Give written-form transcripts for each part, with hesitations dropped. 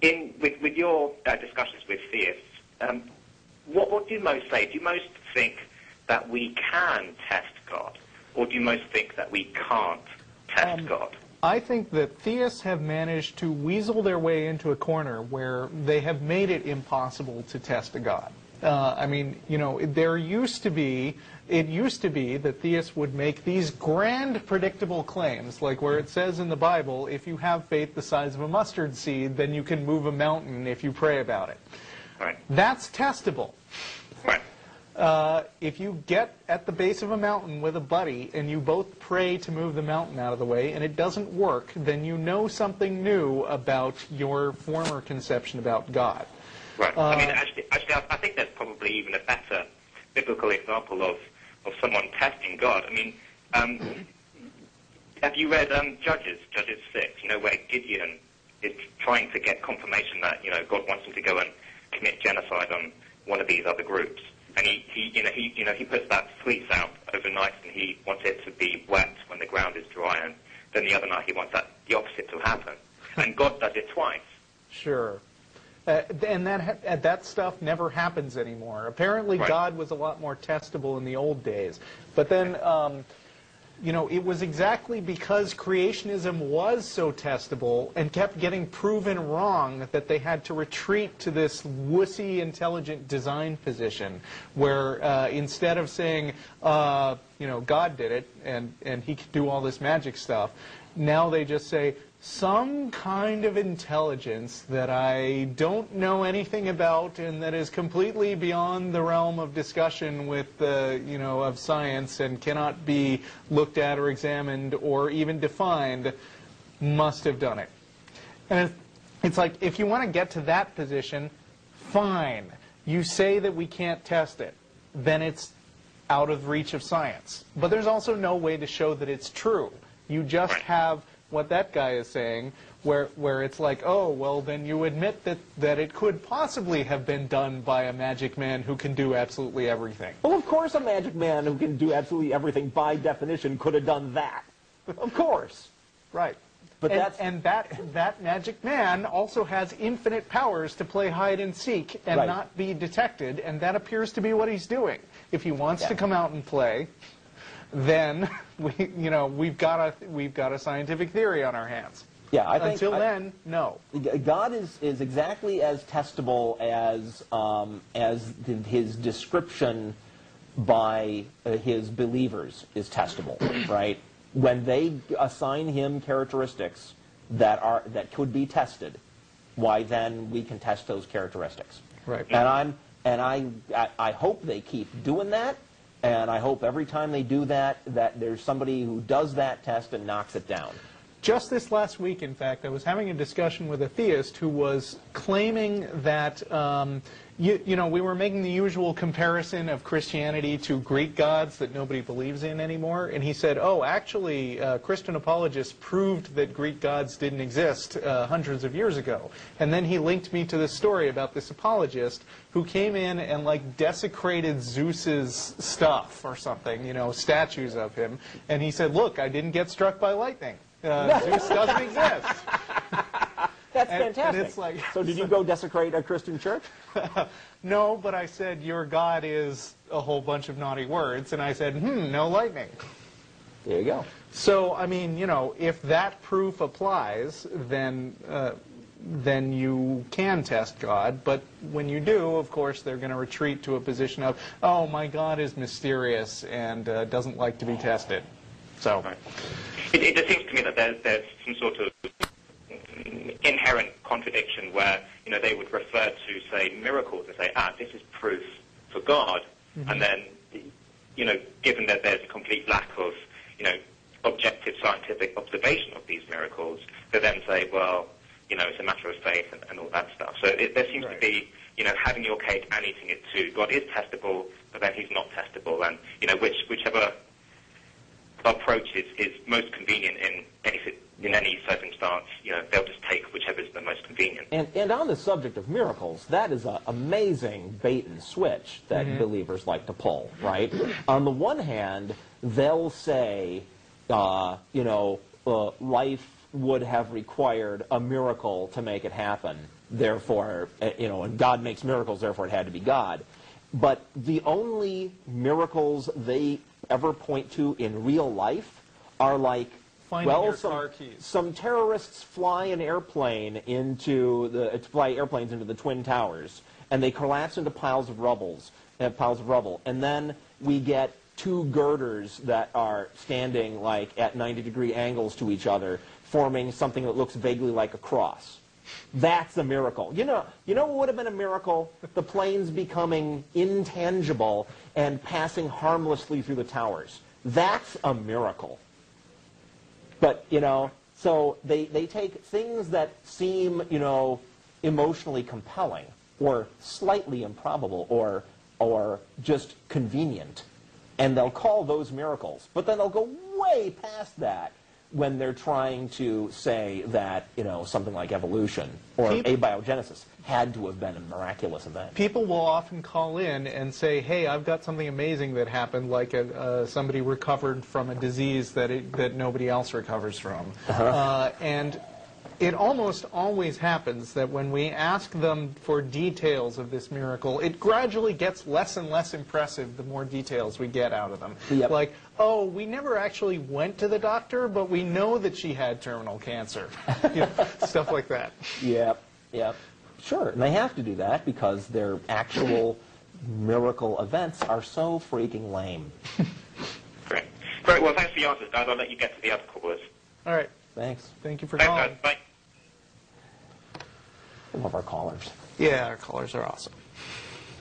with your discussions with theists, what do most say? Do most think that we can test God, or do most think that we can't test God? I think that theists have managed to weasel their way into a corner where they have made it impossible to test a God. I mean, you know, it used to be that theists would make these grand predictable claims, like where it says in the Bible, if you have faith the size of a mustard seed, then you can move a mountain if you pray about it. Right. That's testable. Right. If you get at the base of a mountain with a buddy and you both pray to move the mountain out of the way and it doesn't work, then you know something new about your former conception about God. Right. I mean, actually, I think there's probably even a better biblical example of someone testing God. I mean, have you read Judges 6? You know, where Gideon is trying to get confirmation that, you know, God wants him to go and commit genocide on one of these other groups. And he puts that fleece out overnight, and he wants it to be wet when the ground is dry, and then the other night he wants the opposite to happen. And God does it twice. Sure. And that stuff never happens anymore. Apparently, right. God was a lot more testable in the old days. But then, you know, it was exactly because creationism was so testable and kept getting proven wrong that they had to retreat to this wussy, intelligent design position where instead of saying, you know, God did it and he could do all this magic stuff, now they just say, some kind of intelligence that I don't know anything about and that is completely beyond the realm of discussion with, you know, of science and cannot be looked at or examined or even defined must have done it. And it's like, if you want to get to that position, fine. You say that we can't test it. Then it's out of reach of science. But there's also no way to show that it's true. You just have what that guy is saying, where it's like, oh, well, then you admit that it could possibly have been done by a magic man who can do absolutely everything. Well, of course a magic man who can do absolutely everything by definition could have done that. Of course. Right. But that magic man also has infinite powers to play hide and seek and not be detected, and that appears to be what he's doing. If he wants to come out and play, then we've got a scientific theory on our hands. Yeah, I think until then, no. God is exactly as testable as his description by his believers is testable, right? When they assign him characteristics that could be tested, why then we can test those characteristics. Right. And I hope they keep doing that. And I hope every time they do that, that there's somebody who does that test and knocks it down. Just this last week, in fact, I was having a discussion with a theist who was claiming that, you know, we were making the usual comparison of Christianity to Greek gods that nobody believes in anymore. And he said, oh, actually, Christian apologists proved that Greek gods didn't exist hundreds of years ago. And then he linked me to this story about this apologist who came in and, like, desecrated Zeus's stuff or something, you know, statues of him. And he said, look, I didn't get struck by lightning. Zeus doesn't exist. That's fantastic. And it's like, so did you go desecrate a Christian church? No, but I said, your God is a whole bunch of naughty words. And I said, no lightning. There you go. So, I mean, you know, if that proof applies, then you can test God. But when you do, of course, they're going to retreat to a position of, oh, my God is mysterious and doesn't like to be tested. So, it just seems to me that there's some sort of inherent contradiction where, you know, they would refer to, say, miracles and say, this is proof for God, and then, you know, given that there's a complete lack of, you know, objective scientific observation of these miracles, they then say, well, you know, it's a matter of faith and all that stuff. So there seems to be, you know, having your cake and eating it too. God is testable, but then he's not testable, and, you know, whichever approach is most convenient in any circumstance, you know, they'll just take whichever is the most convenient. And on the subject of miracles, that is an amazing bait and switch that believers like to pull, right? On the one hand, they'll say, you know, life would have required a miracle to make it happen. Therefore, and God makes miracles, therefore it had to be God. But the only miracles they ever point to in real life are like, some terrorists fly airplanes into the Twin Towers, and they collapse into piles of rubble, and then we get two girders that are standing like at 90-degree angles to each other, forming something that looks vaguely like a cross. That's a miracle. You know what would have been a miracle? The planes becoming intangible and passing harmlessly through the towers. That's a miracle. But, so they take things that seem, emotionally compelling or slightly improbable or just convenient, and they'll call those miracles. But then they'll go way past that when they're trying to say that, something like evolution or abiogenesis had to have been a miraculous event. People will often call in and say, hey, I've got something amazing that happened, like somebody recovered from a disease that nobody else recovers from. And it almost always happens that when we ask them for details of this miracle, it gradually gets less and less impressive the more details we get out of them. Yep. Like, oh, we never actually went to the doctor, but we know that she had terminal cancer. Stuff like that. Yep. Sure, and they have to do that because their actual miracle events are so freaking lame. Great. Well, thanks for your answers, guys. I'll let you get to the other callers. All right. Thanks. Thank you for Thanks, calling. guys. Bye. I love our callers. Yeah, our callers are awesome.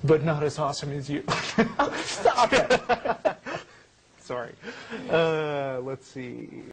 But not as awesome as you. Stop it! Sorry. Let's see.